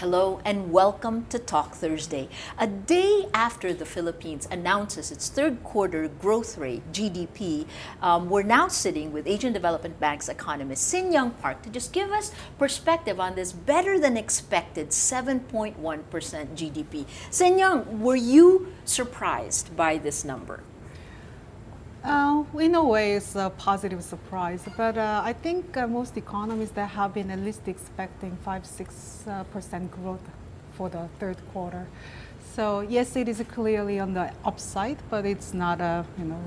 Hello and welcome to Talk Thursday. A day after the Philippines announces its third quarter growth rate, GDP, we're now sitting with Asian Development Bank's economist Sin Young Park to just give us perspective on this better than expected 7.1% GDP. Sin Young, were you surprised by this number? In a way, it's a positive surprise, but I think most economists that have been at least expecting 5-6% growth for the third quarter. So yes, it is clearly on the upside, but it's not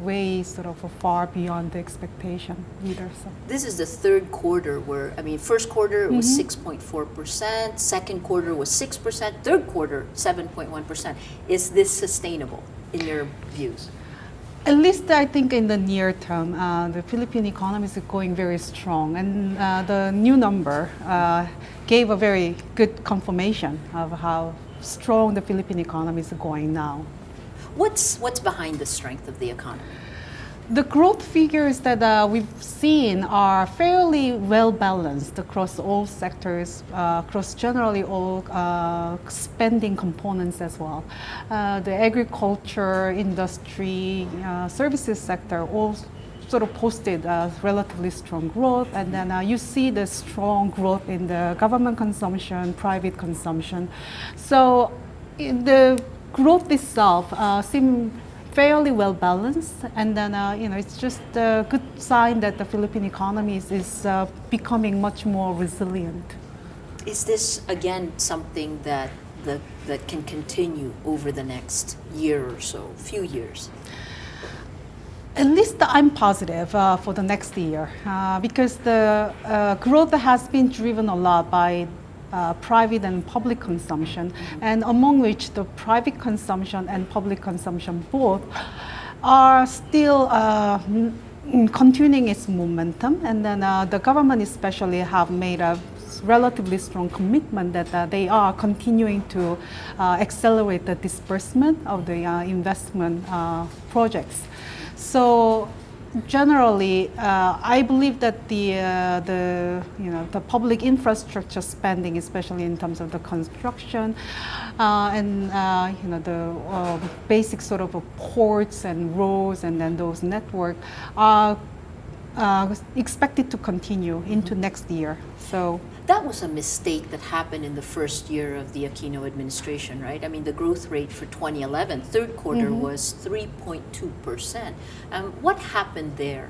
way sort of far beyond the expectation either. So This is the third quarter where, first quarter it was 6.4%, second quarter was 6%, third quarter 7.1%. Is this sustainable in your views? at least I think in the near term, the Philippine economy is going very strong, and the new number gave a very good confirmation of how strong the Philippine economy is going now. What's behind the strength of the economy? The growth figures that we've seen are fairly well balanced across all sectors, across generally all spending components as well. The agriculture, industry, services sector all sort of posted relatively strong growth, and then you see the strong growth in the government consumption, private consumption. So the growth itself seems fairly well balanced, and then it's just a good sign that the Philippine economy is becoming much more resilient. Is this again something that can continue over the next year or so, few years? At least I'm positive for the next year because the growth has been driven a lot by private and public consumption, and among which the private consumption and public consumption both are still continuing its momentum, and then the government especially have made a relatively strong commitment that they are continuing to accelerate the disbursement of the investment projects. So generally, I believe that the public infrastructure spending, especially in terms of the construction and the basic sort of ports and roads and then those networks, are expected to continue into next year. So that was a mistake that happened in the first year of the Aquino administration, right? I mean, the growth rate for 2011, third quarter was 3.2%. What happened there?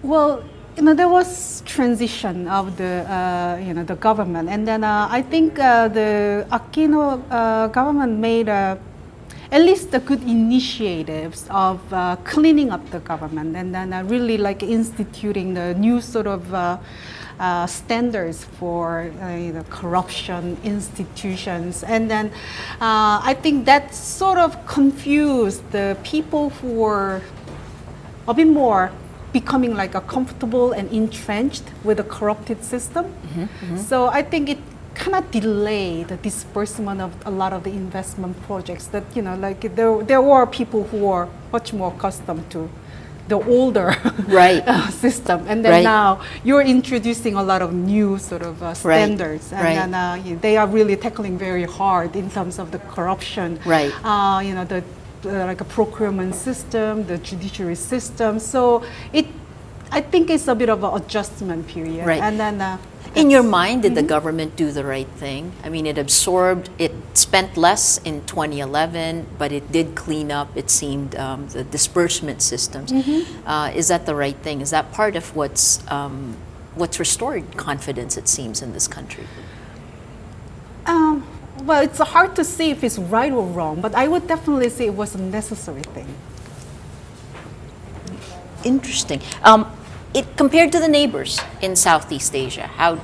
Well, there was transition of the the government, and then I think the Aquino government made at least the good initiatives of cleaning up the government, and then really like instituting the new sort of standards for corruption institutions, and then I think that sort of confused the people who were a bit more becoming like a comfortable and entrenched with a corrupted system. So I think it kind of delayed the disbursement of a lot of the investment projects that there were people who were much more accustomed to the older system, and then now you're introducing a lot of new sort of standards, and then they are really tackling very hard in terms of the corruption, like a procurement system, the judiciary system. So I think it's a bit of an adjustment period, and then. In your mind, did the government do the right thing? I mean, it spent less in 2011, but it did clean up, it seemed, the disbursement systems. Is that the right thing? Is that part of what's restored confidence, it seems, in this country? Well, it's hard to say if it's right or wrong, but I would definitely say it was a necessary thing. Interesting. Compared to the neighbors in Southeast Asia, how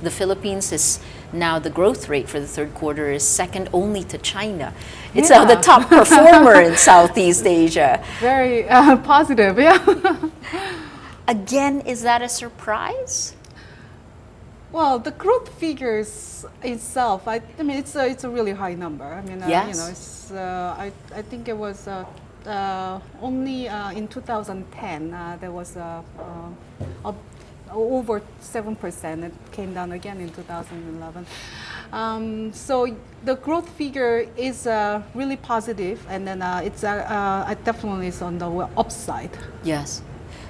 the Philippines is now, the growth rate for the third quarter is second only to China. It's the top performer in Southeast Asia. Very positive, yeah. Again, is that a surprise? Well, the growth figures itself, I mean, it's a really high number. I mean, it's, I think it was only in 2010 there was over 7%. It came down again in 2011. So the growth figure is really positive, and then it definitely is on the upside. Yes.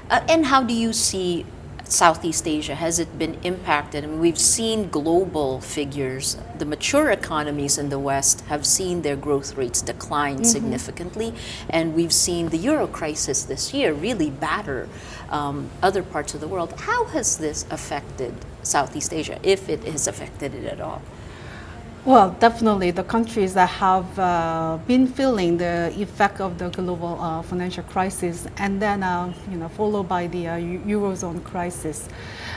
And how do you see Southeast Asia? Has it been impacted? I mean, we've seen global figures. The mature economies in the West have seen their growth rates decline significantly, and we've seen the Euro crisis this year really batter other parts of the world. How has this affected Southeast Asia, if it has affected it at all? Well, definitely the countries that have been feeling the effect of the global financial crisis, and then followed by the Eurozone crisis.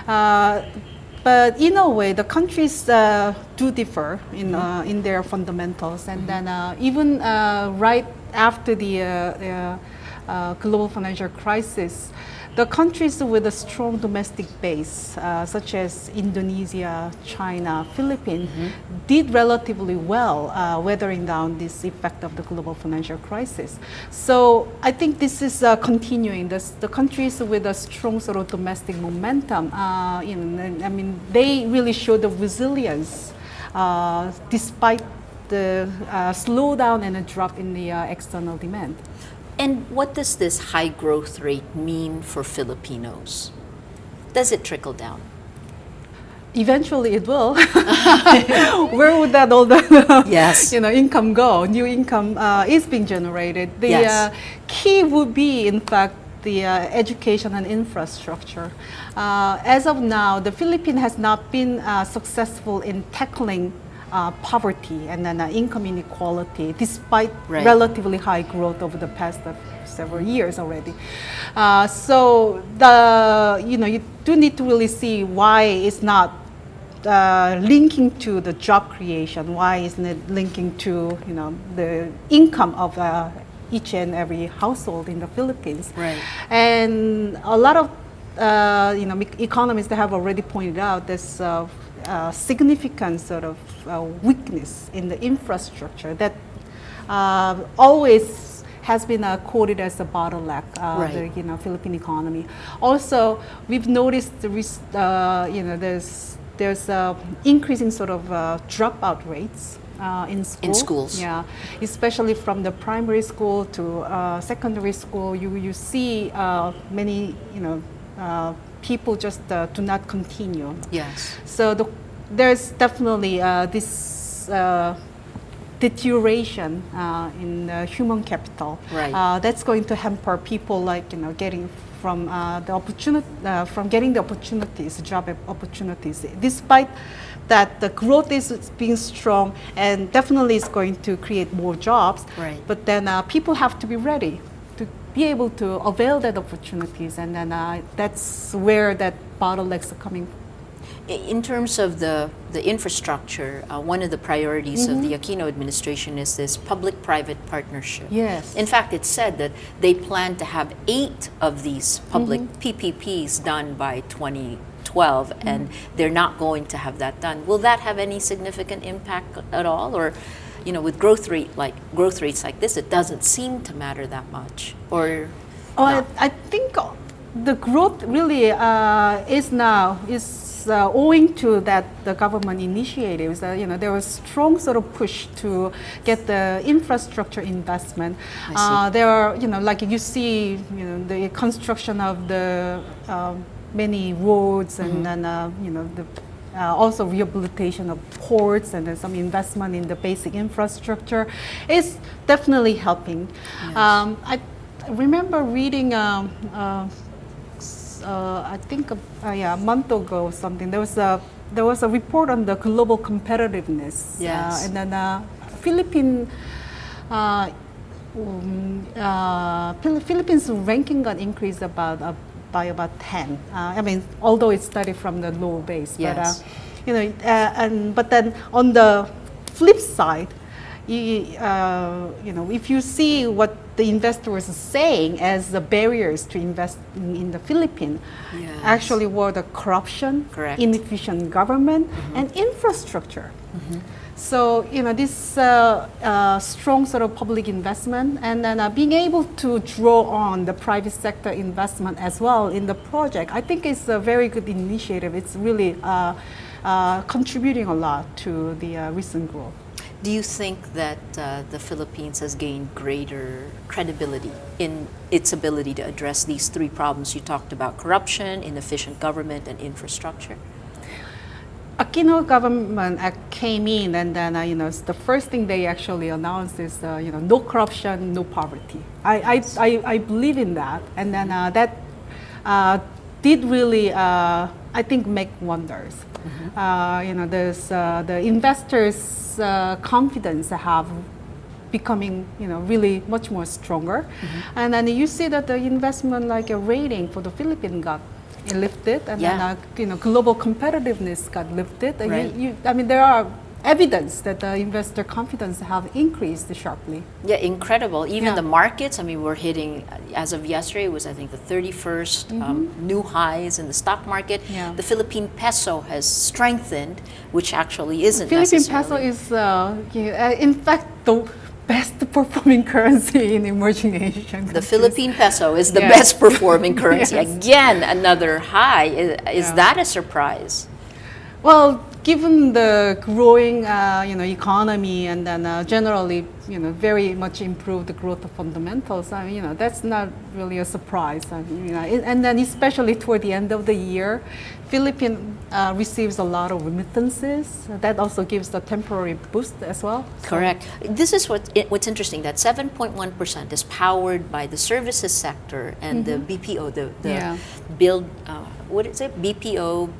But in a way, the countries do differ in their fundamentals, and then even right after the global financial crisis, the countries with a strong domestic base, such as Indonesia, China, Philippines, did relatively well, weathering down this effect of the global financial crisis. So I think this is continuing. The countries with a strong sort of domestic momentum, they really show the resilience despite the slowdown and a drop in the external demand. And what does this high growth rate mean for Filipinos? Does it trickle down? Eventually it will. Where would that all the income go? New income is being generated. The key would be, in fact, the education and infrastructure. As of now, the Philippines has not been successful in tackling poverty and then income inequality, despite relatively high growth over the past several years already. So you do need to really see why it's not linking to the job creation. Why isn't it linking to the income of each and every household in the Philippines? Right. And a lot of economists that have already pointed out this. Significant sort of weakness in the infrastructure that always has been quoted as a bottleneck, the Philippine economy. Also, we've noticed there's increasing sort of dropout rates in school. In schools, yeah, especially from the primary school to secondary school. You see many people just do not continue. Yes. So there's definitely this deterioration in human capital. Right. That's going to hamper people getting from getting the opportunities, job opportunities. Despite that, the growth is being strong and definitely is going to create more jobs. Right. But then people have to be ready to be able to avail that opportunities, and then that's where that bottlenecks are coming. In terms of the infrastructure, one of the priorities of the Aquino administration is this public-private partnership. Yes. In fact, it's said that they plan to have 8 of these public PPPs done by 2012, and they're not going to have that done. Will that have any significant impact at all, or? With growth rates like this, it doesn't seem to matter that much, or? Oh, I think the growth really is owing to that the government initiatives. There was strong sort of push to get the infrastructure investment. There are like you see the construction of the many roads, and then also rehabilitation of ports, and then some investment in the basic infrastructure is definitely helping. Yes. I remember reading, I think a month ago or something, there was a report on the global competitiveness. Yes. And then Philippines ranking got increased by about 10. Although it started from the low base. Yes. But then on the flip side, if you see what the investors are saying as the barriers to invest in the Philippines, actually were the corruption, Correct. inefficient government, and infrastructure. So, this strong sort of public investment and then being able to draw on the private sector investment as well in the project, I think it's a very good initiative. It's really contributing a lot to the recent growth. Do you think that the Philippines has gained greater credibility in its ability to address these three problems you talked about: corruption, inefficient government, and infrastructure? Aquino government came in, and then the first thing they actually announced is no corruption, no poverty. I believe in that, and then that did really I think make wonders. There's the investors' confidence have becoming really much more stronger, and then you see that the investment rating for the Philippines got lifted, and then global competitiveness got lifted. Right. I mean, there are evidence that the investor confidence have increased sharply. Yeah, incredible. Even the markets, I mean, we're hitting, as of yesterday, it was I think the 31st new highs in the stock market. Yeah. The Philippine peso has strengthened, which actually isn't Philippine peso necessarily. is, in fact, the best performing currency in emerging Asian countries. The Philippine peso is the best performing currency. Yes. Again, another high. Is that a surprise? Well, given the growing, economy and then generally, very much improved growth fundamentals, I mean, that's not really a surprise. I mean, and then especially toward the end of the year, Philippines receives a lot of remittances. That also gives a temporary boost as well. Correct. This is what's interesting, that 7.1% is powered by the services sector and the BPO, the build, what is it? BPO,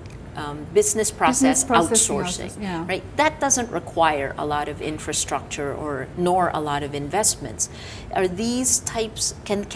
business process outsourcing, right? That doesn't require a lot of infrastructure nor a lot of investments. Are these types, can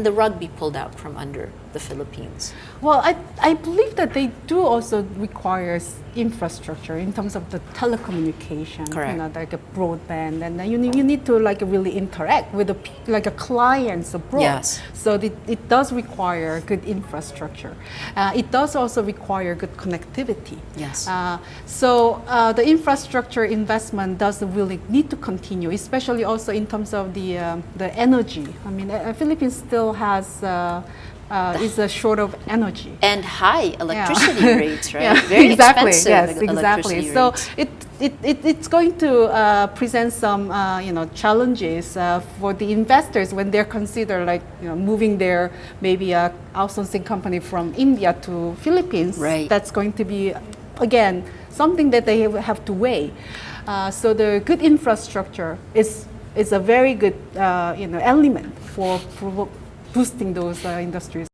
the rug be pulled out from under the Philippines? Well, I believe that they do also require infrastructure in terms of the telecommunication, Correct. Like a broadband, and you need to really interact with the clients abroad. Yes. So it does require good infrastructure. It does also require good connectivity. Yes. So the infrastructure investment does really need to continue, especially also in terms of the energy. I mean, Philippines still has. Is short of energy and high electricity rates, right? Yeah. Very exactly. expensive Yes, exactly. electricity So rates. it's going to present some challenges for the investors when they're consider moving their maybe outsourcing company from India to Philippines. Right. That's going to be again something that they have to weigh. So the good infrastructure is a very good element for boosting those industries.